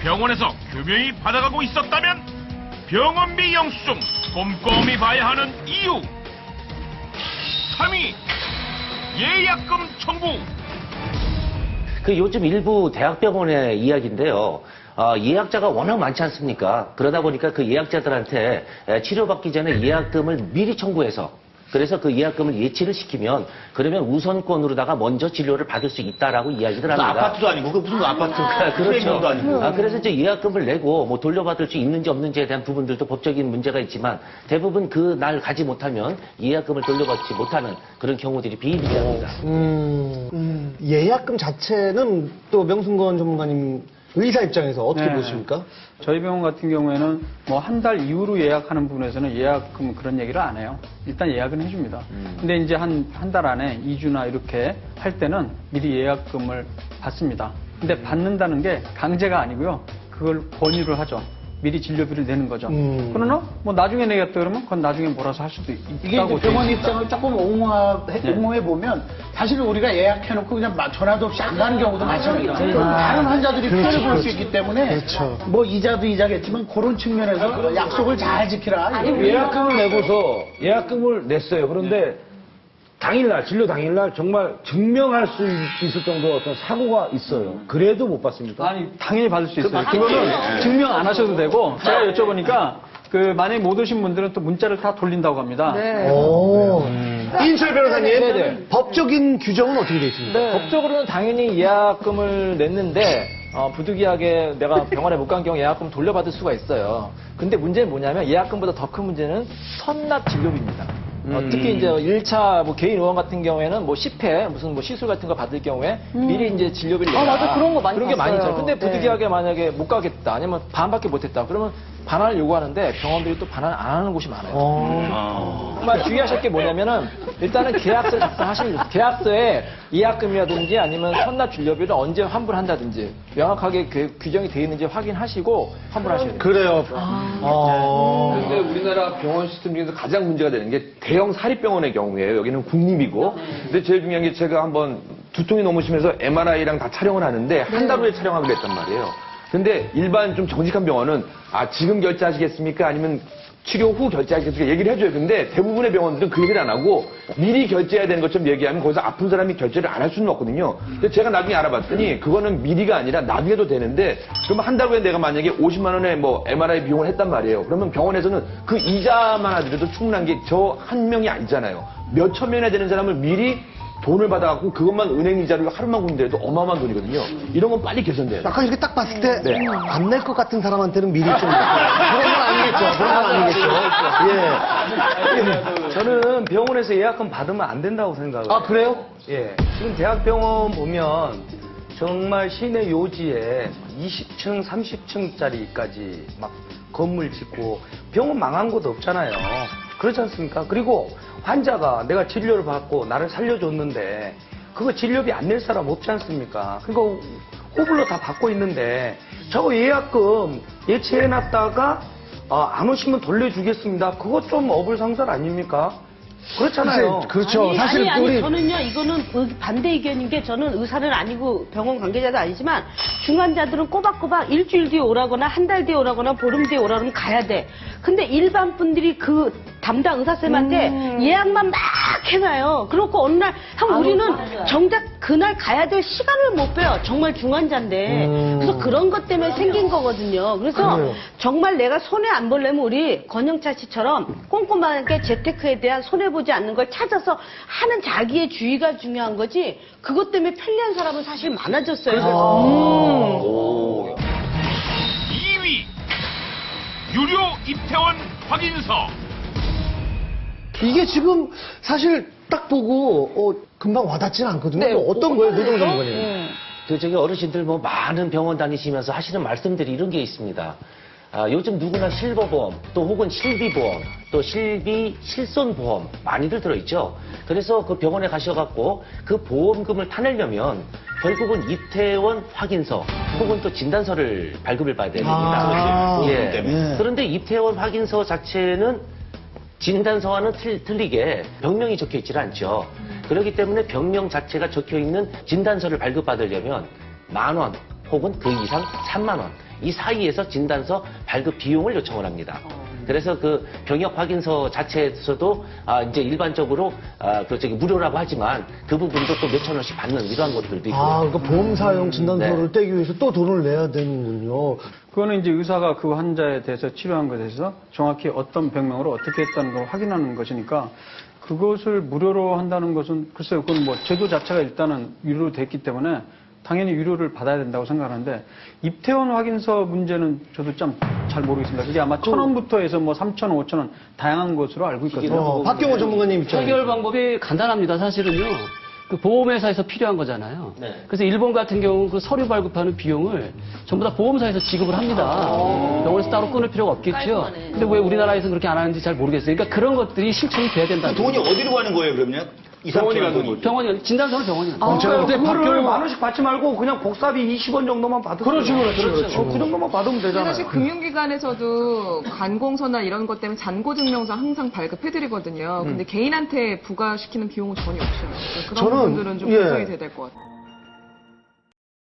병원에서 교묘히 받아가고 있었다면 병원비 영수증 꼼꼼히 봐야 하는 이유. 3위 예약금 청구. 그 요즘 일부 대학병원의 이야기인데요. 예약자가 워낙 많지 않습니까? 그러다 보니까 그 예약자들한테 치료받기 전에 예약금을 미리 청구해서, 그래서 그 예약금을 예치를 시키면 그러면 우선권으로다가 먼저 진료를 받을 수 있다라고 이야기를 합니다. 아파트도 아니고 그 무슨 아파트 그렇죠. 아니고. 그래서 이제 예약금을 내고 뭐 돌려받을 수 있는지 없는지에 대한 부분들도 법적인 문제가 있지만 대부분 그 날 가지 못하면 예약금을 돌려받지 못하는 그런 경우들이 비일비재합니다. 예약금 자체는 또 명순건 전문가님 의사 입장에서 어떻게 보십니까? 저희 병원 같은 경우에는 뭐 한 달 이후로 예약하는 부분에서는 예약금 그런 얘기를 안 해요. 일단 예약은 해줍니다. 근데 이제 한 달 안에 2주나 이렇게 할 때는 미리 예약금을 받습니다. 근데 받는다는 게 강제가 아니고요. 그걸 권유를 하죠. 미리 진료비를 내는 거죠. 그러나 뭐 나중에 내겠다 그러면 그건 나중에 몰아서 할 수도 이게 있다고. 이제 병원 입장을 조금 옹호해 보면 사실 우리가 예약해놓고 그냥 전화도 없이 안 가는 경우도 많습니다. 다른 환자들이 피해를 볼 수 있기 때문에 뭐 이자도 이자겠지만 그런 측면에서 약속을 잘 지키라. 예약금을 내고서 예약금을 냈어요. 그런데 당일날, 진료 당일날 정말 증명할 수 있을 정도의 어떤 사고가 있어요. 그래도 못 받습니까? 아니, 당연히 받을 수 있어요. 그거는 증명 안 하셔도 되고, 제가 여쭤보니까, 만약에 못 오신 분들은 또 문자를 다 돌린다고 합니다. 이인철 변호사님, 법적인 규정은 어떻게 되어 있습니까? 법적으로는 당연히 예약금을 냈는데, 부득이하게 내가 병원에 못 간 경우 예약금 돌려받을 수가 있어요. 근데 문제는 뭐냐면 예약금보다 더 큰 문제는 선납 진료비입니다. 특히 이제 1차 뭐 개인 의원 같은 경우에는 뭐 10회 무슨 뭐 시술 같은 거 받을 경우에 미리 이제 진료비를 내라. 맞아. 그런 거 많이 그런 게 많이 봤어요. 있죠. 근데 부득이하게 만약에 못 가겠다 아니면 반밖에 못 했다. 그러면 반환을 요구하는데 병원들이 또 반환 안 하는 곳이 많아요. 정말 주의하실 게 뭐냐면은 일단은 계약서를 작성하시면 계약서에 예약금이라든지 아니면 선납 진료비를 언제 환불한다든지 명확하게 규정이 되어 있는지 확인하시고 환불하셔야 돼요. 그래요. 그런데 우리나라 병원 시스템 중에서 가장 문제가 되는 게 대형 사립병원의 경우에요. 여기는 국립이고. 근데 제일 중요한 게 제가 한번 두통이 너무 심해서 MRI랑 다 촬영을 하는데 한 달 후에 촬영하기로 했단 말이에요. 근데 일반 좀 정직한 병원은 지금 결제하시겠습니까? 아니면 치료 후 결제하겠습니까? 얘기를 해줘요. 근데 대부분의 병원들은 그 얘기를 안 하고 미리 결제해야 되는 것처럼 얘기하면 거기서 아픈 사람이 결제를 안 할 수는 없거든요. 근데 제가 나중에 알아봤더니 그거는 미리가 아니라 나중에도 되는데 그러면 한 달 후에 내가 만약에 50만 원의 뭐 MRI 비용을 했단 말이에요. 그러면 병원에서는 그 이자만 하더라도 충분한 게 저 한 명이 아니잖아요. 몇천 명이나 되는 사람을 미리 돈을 받아갖고 그것만 은행 이자를 하루만 gun데도 어마어마한 돈이거든요. 이런 건 빨리 개선돼야 돼요. 약간 이렇게 딱 봤을 때 안 낼 것 같은 사람한테는 미리 좀 그런 건 아니겠죠. 그런 건 아니겠죠. 예. 저는 병원에서 예약금 받으면 안 된다고 생각해요. 아, 그래요? 예. 지금 대학병원 보면 정말 시내 요지에 20층, 30층짜리까지 막 건물 짓고 병원 망한 곳 없잖아요. 그렇지 않습니까? 그리고 환자가 내가 진료를 받고 나를 살려줬는데 그거 진료비 안 낼 사람 없지 않습니까? 그거 호불호 다 받고 있는데 저거 예약금 예치해놨다가 안 오시면 돌려주겠습니다. 그거 좀 어불상설 아닙니까? 그렇잖아요. 그렇죠. 사실 아니, 저는요, 이거는 반대 의견인 게 저는 의사는 아니고 병원 관계자도 아니지만 중환자들은 꼬박꼬박 일주일 뒤에 오라거나 한 달 뒤에 오라거나 보름 뒤에 오라면 가야 돼. 근데 일반 분들이 그 담당 의사쌤한테 예약만 막 해놔요. 그렇고 어느 날, 우리는 정작 그날 가야 될 시간을 못 빼요. 정말 중환자인데. 그래서 그런 것 때문에 생긴 거거든요. 그래서 정말 내가 손해 안 보려면 우리 권영차 씨처럼 꼼꼼하게 재테크에 대한 손해보지 않는 걸 찾아서 하는 자기의 주의가 중요한 거지 그것 때문에 편리한 사람은 사실 많아졌어요. 2위 유료 입퇴원 확인서. 이게 지금 사실 딱 보고 금방 와닿지는 않거든요. 네. 어떤 거예요, 노동 전문가님? 저기 어르신들 뭐 많은 병원 다니시면서 하시는 말씀들이 이런 게 있습니다. 요즘 누구나 실버보험, 또 혹은 실비보험, 또 실비 실손보험 많이들 들어있죠. 그래서 그 병원에 가셔갖고 그 보험금을 타내려면 결국은 입퇴원 확인서 혹은 또 진단서를 발급을 받아야 됩니다. 그런데 입퇴원 확인서 자체는 진단서와는 틀리게 병명이 적혀 있질 않죠. 그렇기 때문에 병명 자체가 적혀 있는 진단서를 발급받으려면 10,000원 혹은 그 이상 30,000원 이 사이에서 진단서 발급 비용을 요청을 합니다. 그래서 그 병역 확인서 자체에서도 이제 일반적으로 무료라고 하지만 그 부분도 또 몇천 원씩 받는 이러한 것들도 있고요. 그러니까 보험사용 진단서를 네. 떼기 위해서 또 돈을 내야 되는군요. 그거는 이제 의사가 그 환자에 대해서 치료한 것에 대해서 정확히 어떤 병명으로 어떻게 했다는 걸 확인하는 것이니까 그것을 무료로 한다는 것은 글쎄요, 그건 뭐 제도 자체가 일단은 유료로 됐기 때문에 당연히 유료를 받아야 된다고 생각하는데 입퇴원 확인서 문제는 저도 좀 잘 모르겠습니다. 그게 아마 1,000원부터 해서 뭐 3,000원, 5,000원 다양한 것으로 알고 있거든요. 박경호 전문가님 입장에. 해결 방법이 간단합니다. 사실은요. 그 보험회사에서 필요한 거잖아요. 네. 그래서 일본 같은 경우는 그 서류 발급하는 비용을 전부 다 보험사에서 지급을 합니다. 병원에서 따로 끊을 필요가 없겠죠. 깔끔하네. 근데 왜 우리나라에서 그렇게 안 하는지 잘 모르겠어요. 그러니까 그런 것들이 실천이 돼야 된다. 돈이 어디로 가는 거예요, 그러면? 병원이 가는 거죠. 병원이 진단서는 병원이. 근데 그거를 만 원씩 받지 말고 그냥 복사비 20원 정도만 받으세요. 그렇죠. 그 정도만 받으면 되잖아요. 사실 금융기관에서도 관공서나 이런 것 때문에 잔고증명서 항상 발급해드리거든요. 근데 개인한테 부과시키는 비용은 전혀 없어요. 그러니까 그런 저는, 부분들은 좀 예. 보상이 돼야 될 것 같아요.